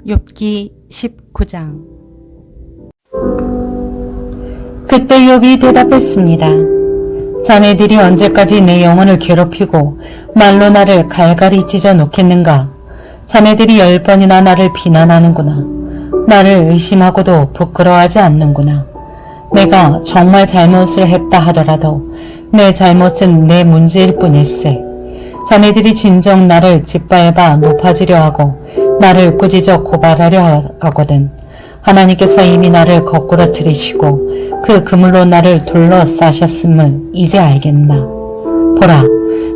욥기 19장. 그때 욥이 대답했습니다. 자네들이 언제까지 내 영혼을 괴롭히고 말로 나를 갈갈이 찢어 놓겠는가? 자네들이 10번이나 나를 비난하는구나. 나를 의심하고도 부끄러워하지 않는구나. 내가 정말 잘못을 했다 하더라도 내 잘못은 내 문제일 뿐일세. 자네들이 진정 나를 짓밟아 높아지려 하고 나를 꾸짖어 고발하려 하거든 하나님께서 이미 나를 거꾸로 들이시고 그 그물로 나를 둘러싸셨음을 이제 알겠나. 보라,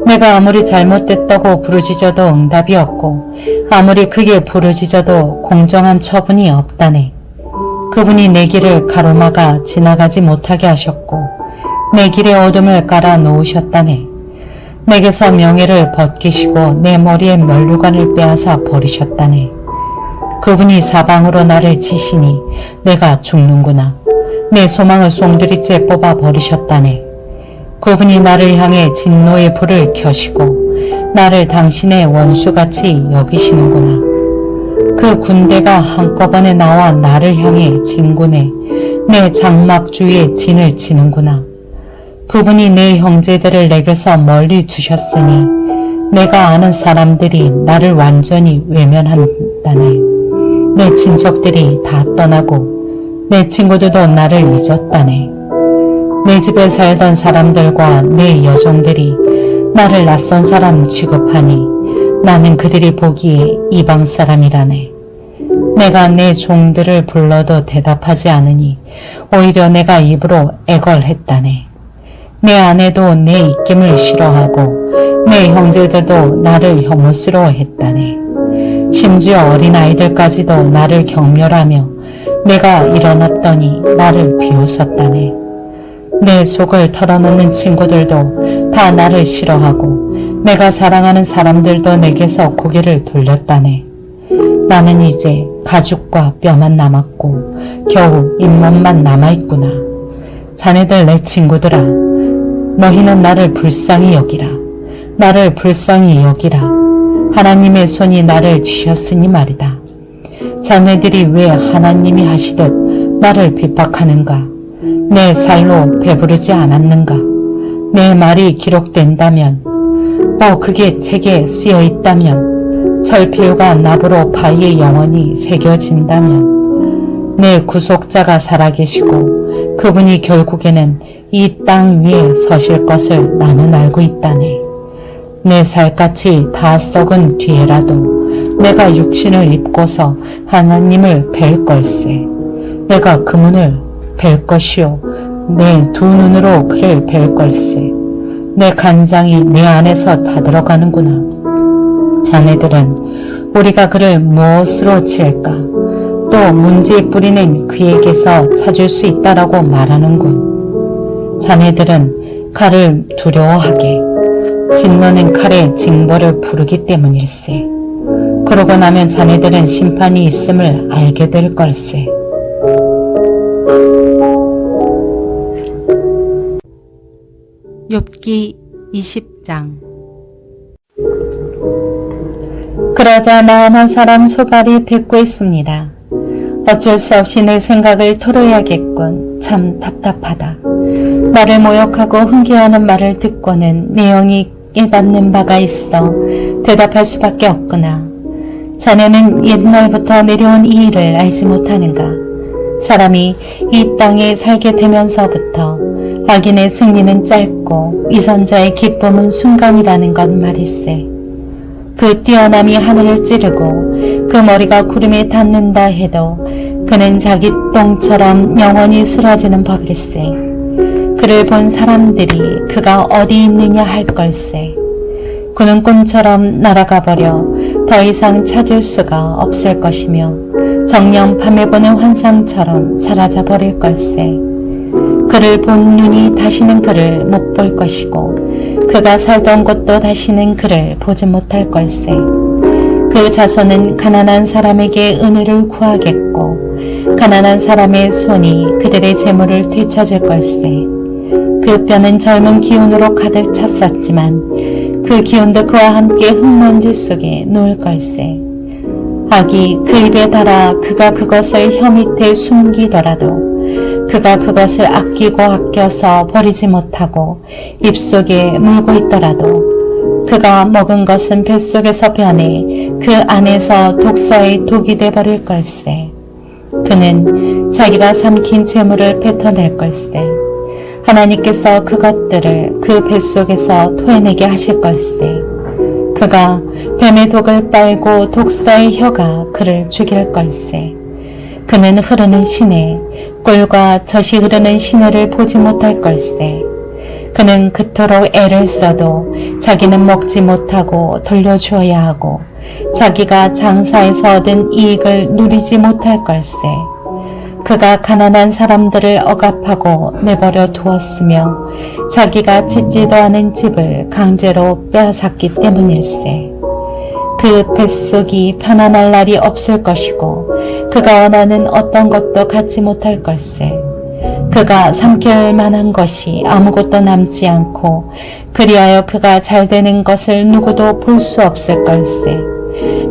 내가 아무리 잘못됐다고 부르짖어도 응답이 없고 아무리 크게 부르짖어도 공정한 처분이 없다네. 그분이 내 길을 가로막아 지나가지 못하게 하셨고 내 길에 어둠을 깔아 놓으셨다네. 내게서 명예를 벗기시고 내 머리에 면류관을 빼앗아 버리셨다네. 그분이 사방으로 나를 치시니 내가 죽는구나. 내 소망을 송두리째 뽑아 버리셨다네. 그분이 나를 향해 진노의 불을 켜시고 나를 당신의 원수같이 여기시는구나. 그 군대가 한꺼번에 나와 나를 향해 진군해 내 장막 주위에 진을 치는구나. 그분이 내 형제들을 내게서 멀리 두셨으니 내가 아는 사람들이 나를 완전히 외면한다네. 내 친척들이 다 떠나고 내 친구들도 나를 잊었다네. 내 집에 살던 사람들과 내 여종들이 나를 낯선 사람 취급하니 나는 그들이 보기에 이방 사람이라네. 내가 내 종들을 불러도 대답하지 않으니 오히려 내가 입으로 애걸했다네. 내 아내도 내 입김을 싫어하고 내 형제들도 나를 혐오스러워했다네. 심지어 어린아이들까지도 나를 경멸하며 내가 일어났더니 나를 비웃었다네. 내 속을 털어놓는 친구들도 다 나를 싫어하고 내가 사랑하는 사람들도 내게서 고개를 돌렸다네. 나는 이제 가죽과 뼈만 남았고 겨우 잇몸만 남아있구나. 자네들 내 친구들아, 너희는 나를 불쌍히 여기라. 나를 불쌍히 여기라. 하나님의 손이 나를 쥐셨으니 말이다. 자네들이 왜 하나님이 하시듯 나를 핍박하는가? 내 살로 배부르지 않았는가? 내 말이 기록된다면, 그게 책에 쓰여 있다면, 철필과 납으로 바위에 영원히 새겨진다면, 내 구속자가 살아계시고 그분이 결국에는 이 땅 위에 서실 것을 나는 알고 있다네. 내 살갗이 다 썩은 뒤에라도 내가 육신을 입고서 하나님을 뵐 걸세. 내가 그분을 뵐 것이요 내 두 눈으로 그를 뵐 걸세. 내 간장이 내 안에서 다 들어가는구나. 자네들은 우리가 그를 무엇으로 칠까? 또 문제의 뿌리는 그에게서 찾을 수 있다라고 말하는군. 자네들은 칼을 두려워하게. 진노는 칼의 징벌을 부르기 때문일세. 그러고 나면 자네들은 심판이 있음을 알게 될 걸세. 욥기 20장. 그러자 나아만 사람 소발이 듣고 있습니다. 어쩔 수 없이 내 생각을 토로해야겠군. 참 답답하다. 나를 모욕하고 훈계하는 말을 듣고는 내 영이 깨닫는 바가 있어 대답할 수밖에 없구나. 자네는 옛날부터 내려온 이 일을 알지 못하는가? 사람이 이 땅에 살게 되면서부터 악인의 승리는 짧고 위선자의 기쁨은 순간이라는 것 말일세. 그 뛰어남이 하늘을 찌르고 그 머리가 구름에 닿는다 해도 그는 자기 똥처럼 영원히 쓰러지는 법일세. 그를 본 사람들이 그가 어디 있느냐 할 걸세. 그는 꿈처럼 날아가 버려 더 이상 찾을 수가 없을 것이며 정녕 밤에 보는 환상처럼 사라져 버릴 걸세. 그를 본 눈이 다시는 그를 못 볼 것이고 그가 살던 곳도 다시는 그를 보지 못할 걸세. 그 자손은 가난한 사람에게 은혜를 구하겠고 가난한 사람의 손이 그들의 재물을 되찾을 걸세. 그 뼈는 젊은 기운으로 가득 찼었지만 그 기운도 그와 함께 흙먼지 속에 놓을 걸세. 악이 그 입에 달아 그가 그것을 혀 밑에 숨기더라도 그가 그것을 아끼고 아껴서 버리지 못하고 입속에 물고 있더라도 그가 먹은 것은 뱃속에서 변해 그 안에서 독사의 독이 돼버릴 걸세. 그는 자기가 삼킨 재물을 뱉어낼 걸세. 하나님께서 그것들을 그 뱃속에서 토해내게 하실 걸세. 그가 뱀의 독을 빨고 독사의 혀가 그를 죽일 걸세. 그는 흐르는 시내, 꿀과 젖이 흐르는 시내를 보지 못할 걸세. 그는 그토록 애를 써도 자기는 먹지 못하고 돌려주어야 하고 자기가 장사에서 얻은 이익을 누리지 못할 걸세. 그가 가난한 사람들을 억압하고 내버려 두었으며 자기가 짓지도 않은 집을 강제로 빼앗았기 때문일세. 그 뱃속이 편안할 날이 없을 것이고 그가 원하는 어떤 것도 갖지 못할 걸세. 그가 삼킬 만한 것이 아무것도 남지 않고 그리하여 그가 잘 되는 것을 누구도 볼 수 없을 걸세.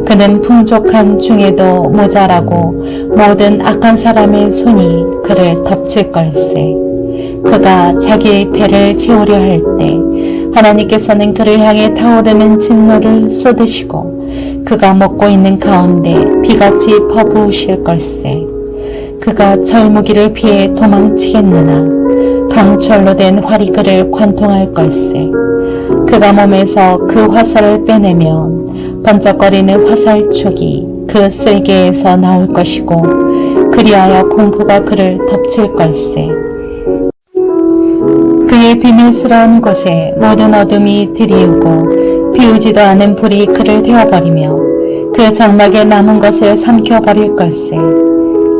그는 풍족한 중에도 모자라고 모든 악한 사람의 손이 그를 덮칠 걸세. 그가 자기의 배를 채우려 할 때 하나님께서는 그를 향해 타오르는 진노를 쏟으시고 그가 먹고 있는 가운데 비같이 퍼부으실 걸세. 그가 철무기를 피해 도망치겠느나 강철로 된 활이 그를 관통할 걸세. 그가 몸에서 그 화살을 빼내면 번쩍거리는 화살촉이 그 쓸개에서 나올 것이고 그리하여 공포가 그를 덮칠 걸세. 그의 비밀스러운 곳에 모든 어둠이 들이우고 피우지도 않은 불이 그를 태워버리며 그 장막에 남은 것을 삼켜버릴 걸세.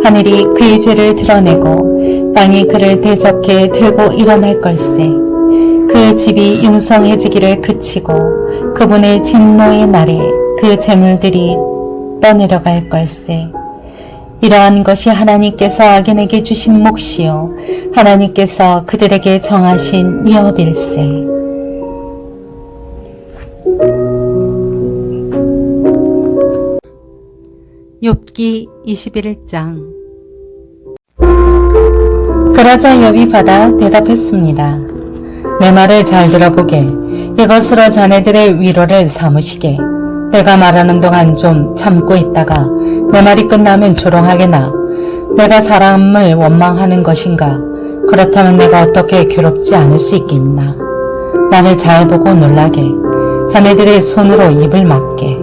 하늘이 그의 죄를 드러내고 땅이 그를 대적해 들고 일어날 걸세. 그 집이 융성해지기를 그치고 그분의 진노의 날에 그 재물들이 떠내려갈 걸세. 이러한 것이 하나님께서 악인에게 주신 몫이요 하나님께서 그들에게 정하신 위협일세. 욥기 21장. 그러자 욥이 받아 대답했습니다. 내 말을 잘 들어보게. 이것으로 자네들의 위로를 삼으시게. 내가 말하는 동안 좀 참고 있다가 내 말이 끝나면 조롱하게나. 내가 사람을 원망하는 것인가? 그렇다면 내가 어떻게 괴롭지 않을 수 있겠나? 나를 잘 보고 놀라게. 자네들의 손으로 입을 막게.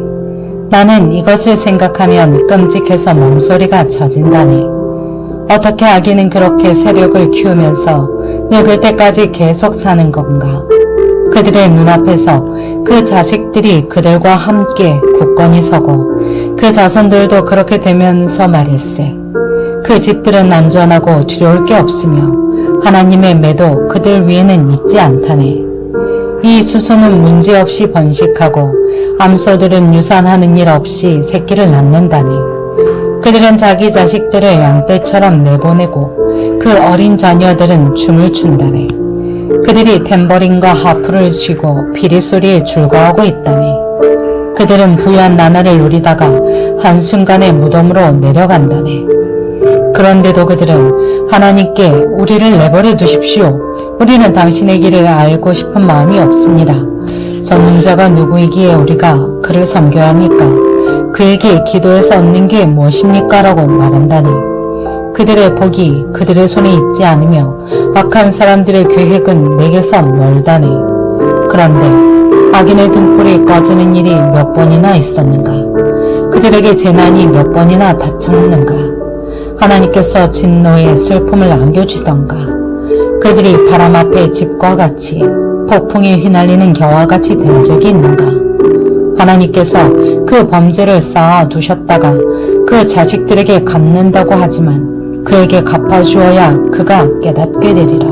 나는 이것을 생각하면 끔찍해서 몸소리가 젖은다네. 어떻게 아기는 그렇게 세력을 키우면서 늙을 때까지 계속 사는 건가? 그들의 눈앞에서 그 자식들이 그들과 함께 굳건히 서고 그 자손들도 그렇게 되면서 말일세. 그 집들은 안전하고 두려울 게 없으며 하나님의 매도 그들 위에는 있지 않다네. 이 수소는 문제없이 번식하고 암소들은 유산하는 일 없이 새끼를 낳는다네. 그들은 자기 자식들을 양떼처럼 내보내고 그 어린 자녀들은 춤을 춘다네. 그들이 탬버린과 하프를 쥐고 피리소리에 즐거워하고 있다네. 그들은 부유한 나날을 누리다가 한순간에 무덤으로 내려간다네. 그런데도 그들은 하나님께 우리를 내버려 두십시오. 우리는 당신의 길을 알고 싶은 마음이 없습니다. 전능자가 누구이기에 우리가 그를 섬겨야 합니까? 그에게 기도해서 얻는 게 무엇입니까? 라고 말한다네. 그들의 복이 그들의 손에 있지 않으며 악한 사람들의 계획은 내게서 멀다네. 그런데 악인의 등불이 꺼지는 일이 몇 번이나 있었는가? 그들에게 재난이 몇 번이나 닥쳤는가? 하나님께서 진노의 슬픔을 안겨주시던가? 그들이 바람 앞에 집과 같이 폭풍에 휘날리는 겨와 같이 된 적이 있는가? 하나님께서 그 범죄를 쌓아 두셨다가 그 자식들에게 갚는다고 하지만 그에게 갚아주어야 그가 깨닫게 되리라.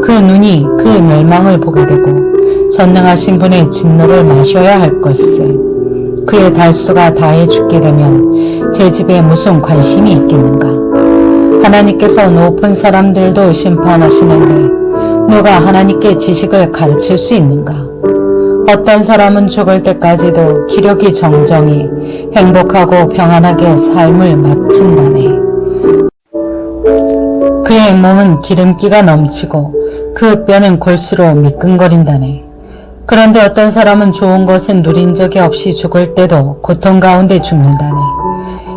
그 눈이 그 멸망을 보게 되고 전능하신 분의 진노를 마셔야 할 걸세. 그의 달수가 다해 죽게 되면 제 집에 무슨 관심이 있겠는가? 하나님께서 높은 사람들도 심판하시는데 누가 하나님께 지식을 가르칠 수 있는가? 어떤 사람은 죽을 때까지도 기력이 정정히 행복하고 평안하게 삶을 마친다네. 그의 몸은 기름기가 넘치고 그 뼈는 골수로 미끈거린다네. 그런데 어떤 사람은 좋은 것은 누린 적이 없이 죽을 때도 고통 가운데 죽는다네.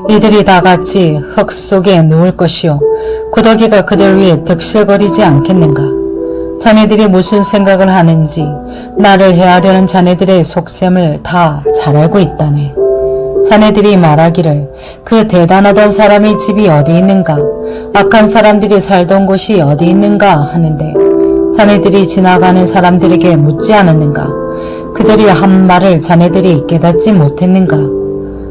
이들이 다 같이 흙 속에 누울 것이요 구더기가 그들 위에 득실거리지 않겠는가. 자네들이 무슨 생각을 하는지 나를 해하려는 자네들의 속셈을 다 잘 알고 있다네. 자네들이 말하기를 그 대단하던 사람의 집이 어디 있는가, 악한 사람들이 살던 곳이 어디 있는가 하는데 자네들이 지나가는 사람들에게 묻지 않았는가? 그들이 한 말을 자네들이 깨닫지 못했는가?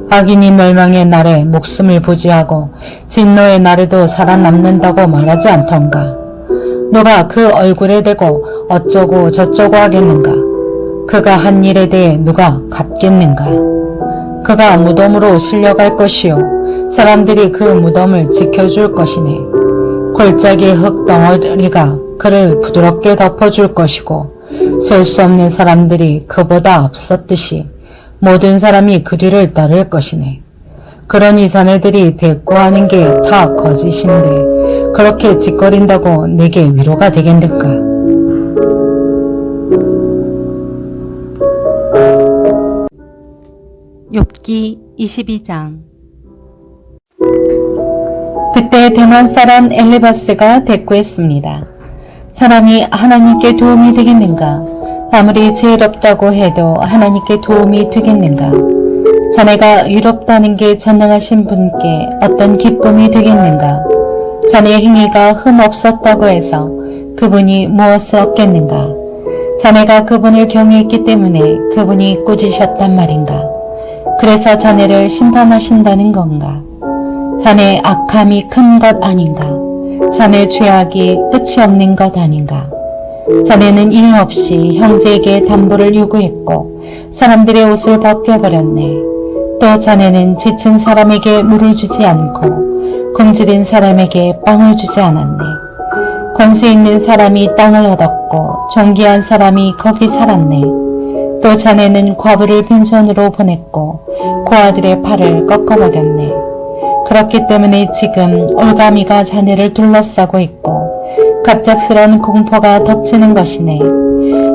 악인이 멸망의 날에 목숨을 부지하고 진노의 날에도 살아남는다고 말하지 않던가? 누가 그 얼굴에 대고 어쩌고 저쩌고 하겠는가? 그가 한 일에 대해 누가 갚겠는가? 그가 무덤으로 실려갈 것이요 사람들이 그 무덤을 지켜줄 것이네. 골짜기 흙덩어리가 그를 부드럽게 덮어줄 것이고 셀 수 없는 사람들이 그보다 앞섰듯이 모든 사람이 그 뒤를 따를 것이네. 그러니 자네들이 대꾸하는 게 다 거짓인데 그렇게 짓거린다고 내게 위로가 되겠는가? 욥기 22장. 그때 대만 사람 엘리바스가 대꾸했습니다. 사람이 하나님께 도움이 되겠는가? 아무리 죄롭다고 해도 하나님께 도움이 되겠는가? 자네가 의롭다는 게 전능하신 분께 어떤 기쁨이 되겠는가? 자네의 행위가 흠없었다고 해서 그분이 무엇을 얻겠는가? 자네가 그분을 경외했기 때문에 그분이 꾸짖으셨단 말인가? 그래서 자네를 심판하신다는 건가? 자네의 악함이 큰 것 아닌가? 자네의 죄악이 끝이 없는 것 아닌가? 자네는 이유 없이 형제에게 담보를 요구했고 사람들의 옷을 벗겨버렸네. 또 자네는 지친 사람에게 물을 주지 않고 굶주린 사람에게 빵을 주지 않았네. 권세 있는 사람이 땅을 얻었고 존귀한 사람이 거기 살았네. 또 자네는 과부를 빈손으로 보냈고 고아들의 팔을 꺾어버렸네. 그렇기 때문에 지금 올가미가 자네를 둘러싸고 있고 갑작스러운 공포가 덮치는 것이네.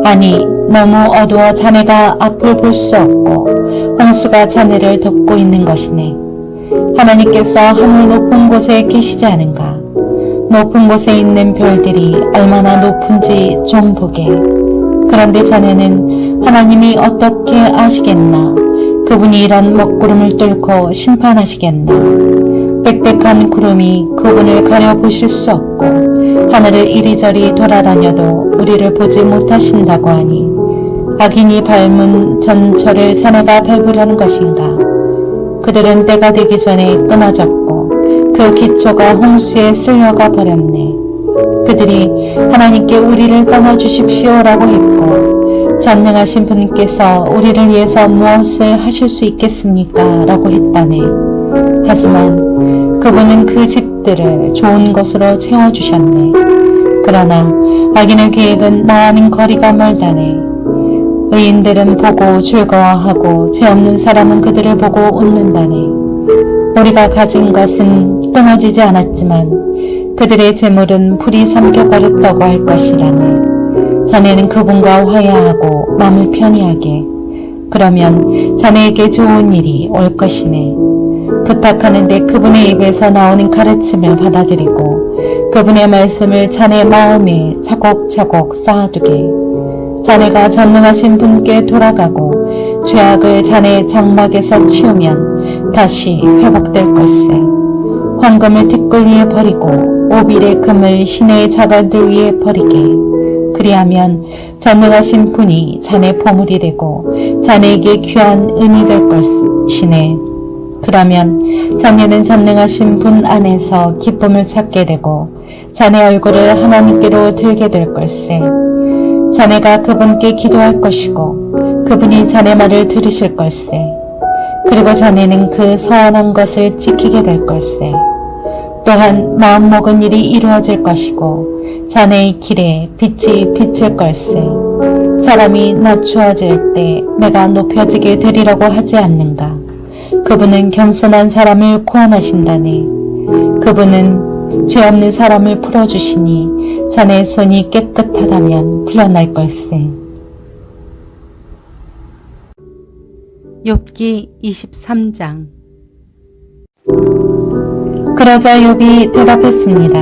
아니, 너무 어두워 자네가 앞을 볼 수 없고 홍수가 자네를 덮고 있는 것이네. 하나님께서 하늘 높은 곳에 계시지 않은가? 높은 곳에 있는 별들이 얼마나 높은지 좀 보게. 그런데 자네는 하나님이 어떻게 아시겠나? 그분이 이런 먹구름을 뚫고 심판하시겠나? 빽빽한 구름이 그분을 가려보실 수 없고 하늘을 이리저리 돌아다녀도 우리를 보지 못하신다고 하니 악인이 밟은 전철을 자네가 밟으려는 것인가? 그들은 때가 되기 전에 끊어졌고 그 기초가 홍수에 쓸려가 버렸네. 그들이 하나님께 우리를 떠나주십시오라고 했고 전능하신 분께서 우리를 위해서 무엇을 하실 수 있겠습니까? 라고 했다네. 하지만 그분은 그 집들을 좋은 것으로 채워주셨네. 그러나 악인의 계획은 나와는 거리가 멀다네. 의인들은 보고 즐거워하고 죄 없는 사람은 그들을 보고 웃는다네. 우리가 가진 것은 끊어지지 않았지만 그들의 재물은 불이 삼켜버렸다고 할 것이라네. 자네는 그분과 화해하고 마음을 편히하게. 그러면 자네에게 좋은 일이 올 것이네. 부탁하는데 그분의 입에서 나오는 가르침을 받아들이고 그분의 말씀을 자네 마음에 차곡차곡 쌓아두게. 자네가 전능하신 분께 돌아가고 죄악을 자네의 장막에서 치우면 다시 회복될 걸세. 황금을 티끌 위에 버리고 오빌의 금을 시내의 자갈들 위에 버리게. 그리하면 전능하신 분이 자네 보물이 되고 자네에게 귀한 은이 될 것이네. 그러면 자네는 전능하신 분 안에서 기쁨을 찾게 되고 자네 얼굴을 하나님께로 들게 될 걸세. 자네가 그분께 기도할 것이고 그분이 자네 말을 들으실 걸세. 그리고 자네는 그 서원한 것을 지키게 될 걸세. 또한 마음먹은 일이 이루어질 것이고 자네의 길에 빛이 비칠 걸세. 사람이 낮추어질 때 내가 높여지게 되리라고 하지 않는가. 그분은 겸손한 사람을 구원하신다네. 그분은 죄 없는 사람을 풀어주시니 자네 손이 깨끗하다면 풀려날 걸세. 욥기 23장. 그러자 욥이 대답했습니다.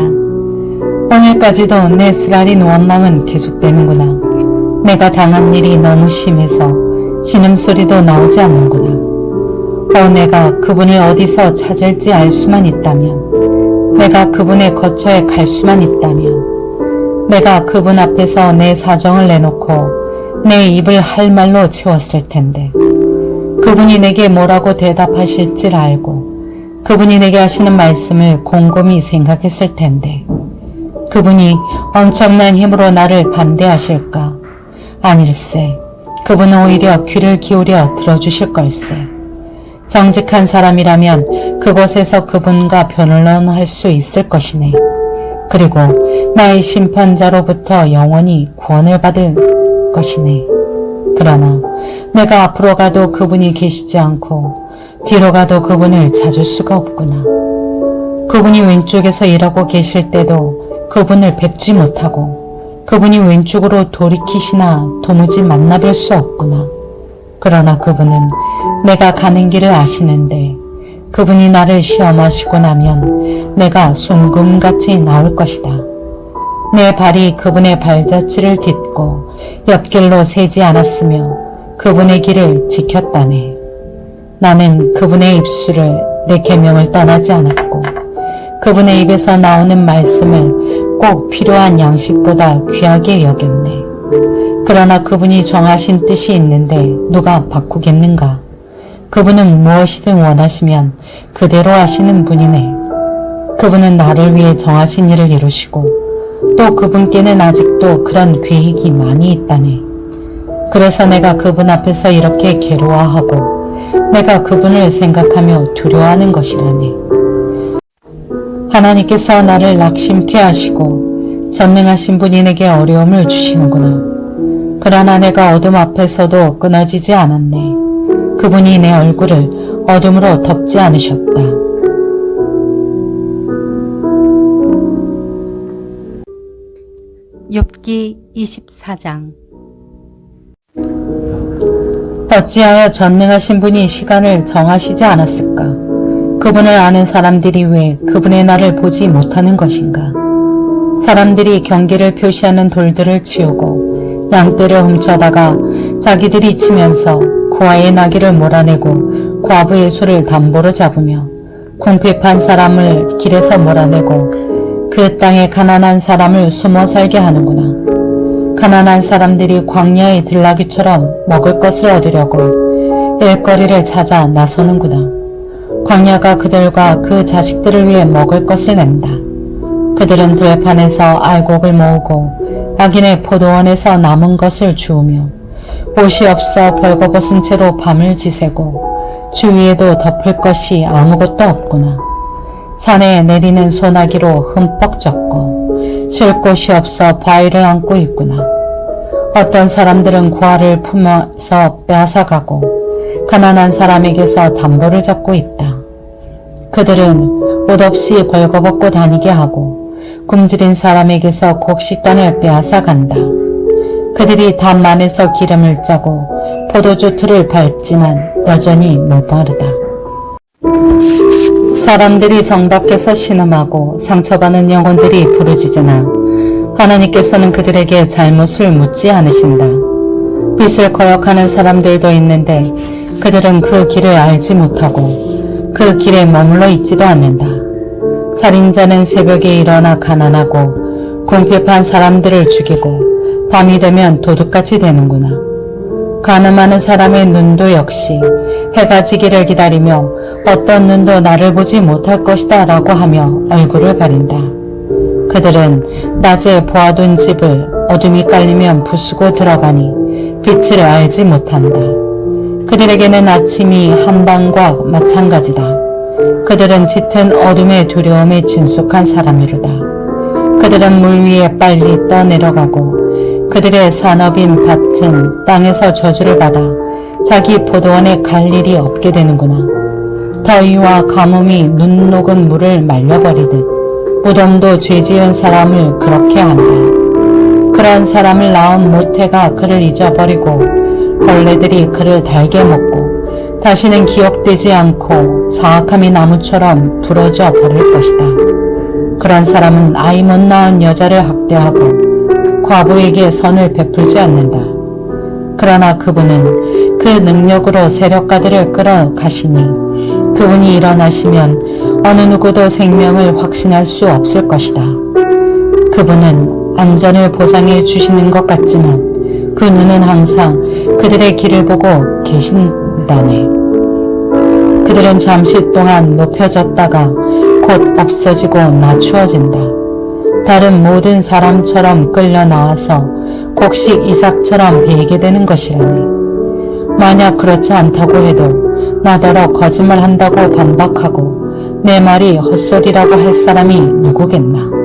오늘까지도 내 쓰라린 원망은 계속되는구나. 내가 당한 일이 너무 심해서 신음소리도 나오지 않는구나. 내가 그분을 어디서 찾을지 알 수만 있다면, 내가 그분의 거처에 갈 수만 있다면, 내가 그분 앞에서 내 사정을 내놓고 내 입을 할 말로 채웠을 텐데, 그분이 내게 뭐라고 대답하실지를 알고 그분이 내게 하시는 말씀을 곰곰이 생각했을 텐데, 그분이 엄청난 힘으로 나를 반대하실까? 아닐세. 그분은 오히려 귀를 기울여 들어주실 걸세. 정직한 사람이라면 그곳에서 그분과 변론할 수 있을 것이네. 그리고 나의 심판자로부터 영원히 구원을 받을 것이네. 그러나 내가 앞으로 가도 그분이 계시지 않고 뒤로 가도 그분을 찾을 수가 없구나. 그분이 왼쪽에서 일하고 계실 때도 그분을 뵙지 못하고 그분이 왼쪽으로 돌이키시나 도무지 만나뵐 수 없구나. 그러나 그분은 내가 가는 길을 아시는데 그분이 나를 시험하시고 나면 내가 순금같이 나올 것이다. 내 발이 그분의 발자취를 딛고 옆길로 새지 않았으며 그분의 길을 지켰다네. 나는 그분의 입술을 내 계명을 떠나지 않았고 그분의 입에서 나오는 말씀을 꼭 필요한 양식보다 귀하게 여겼네. 그러나 그분이 정하신 뜻이 있는데 누가 바꾸겠는가? 그분은 무엇이든 원하시면 그대로 하시는 분이네. 그분은 나를 위해 정하신 일을 이루시고 또 그분께는 아직도 그런 계획이 많이 있다네. 그래서 내가 그분 앞에서 이렇게 괴로워하고 내가 그분을 생각하며 두려워하는 것이라네. 하나님께서 나를 낙심케 하시고 전능하신 분이 내게 어려움을 주시는구나. 그러나 내가 어둠 앞에서도 끊어지지 않았네. 그분이 내 얼굴을 어둠으로 덮지 않으셨다. 욥기 24장. 어찌하여 전능하신 분이 시간을 정하시지 않았을까? 그분을 아는 사람들이 왜 그분의 날을 보지 못하는 것인가? 사람들이 경계를 표시하는 돌들을 치우고 양떼를 훔쳐다가 자기들이 치면서 고아의 나귀를 몰아내고 과부의 소를 담보로 잡으며 궁핍한 사람을 길에서 몰아내고 그 땅에 가난한 사람을 숨어 살게 하는구나. 가난한 사람들이 광야의 들나귀처럼 먹을 것을 얻으려고 일거리를 찾아 나서는구나. 광야가 그들과 그 자식들을 위해 먹을 것을 낸다. 그들은 들판에서 알곡을 모으고 악인의 포도원에서 남은 것을 주우며 옷이 없어 벌거벗은 채로 밤을 지새고 주위에도 덮을 것이 아무것도 없구나. 산에 내리는 소나기로 흠뻑 젖고 쉴 곳이 없어 바위를 안고 있구나. 어떤 사람들은 고아를 품어서 빼앗아가고 가난한 사람에게서 담보를 잡고 있다. 그들은 옷 없이 벌거벗고 다니게 하고 굶주린 사람에게서 곡식단을 빼앗아간다. 그들이 담 안에서 기름을 짜고 포도주 틀을 밟지만 여전히 목마르다. 사람들이 성 밖에서 신음하고 상처받는 영혼들이 부르짖으나 하나님께서는 그들에게 잘못을 묻지 않으신다. 빛을 거역하는 사람들도 있는데 그들은 그 길을 알지 못하고 그 길에 머물러 있지도 않는다. 살인자는 새벽에 일어나 가난하고 궁핍한 사람들을 죽이고 밤이 되면 도둑같이 되는구나. 가늠하는 사람의 눈도 역시 해가 지기를 기다리며 어떤 눈도 나를 보지 못할 것이다 라고 하며 얼굴을 가린다. 그들은 낮에 보아둔 집을 어둠이 깔리면 부수고 들어가니 빛을 알지 못한다. 그들에게는 아침이 한밤과 마찬가지다. 그들은 짙은 어둠의 두려움에 진숙한 사람이로다. 그들은 물 위에 빨리 떠내려가고 그들의 산업인 밭은 땅에서 저주를 받아 자기 포도원에 갈 일이 없게 되는구나. 더위와 가뭄이 눈 녹은 물을 말려버리듯 무덤도 죄 지은 사람을 그렇게 한다. 그런 사람을 낳은 모태가 그를 잊어버리고 벌레들이 그를 달게 먹고 다시는 기억되지 않고 사악함이 나무처럼 부러져 버릴 것이다. 그런 사람은 아이 못 낳은 여자를 학대하고 과부에게 선을 베풀지 않는다. 그러나 그분은 그 능력으로 세력가들을 끌어가시니 그분이 일어나시면 어느 누구도 생명을 확신할 수 없을 것이다. 그분은 안전을 보장해 주시는 것 같지만 그 눈은 항상 그들의 길을 보고 계신다네. 그들은 잠시 동안 높여졌다가 곧 없어지고 낮추어진다. 다른 모든 사람처럼 끌려 나와서 곡식 이삭처럼 베이게 되는 것이라네. 만약 그렇지 않다고 해도 나더러 거짓말한다고 반박하고 내 말이 헛소리라고 할 사람이 누구겠나.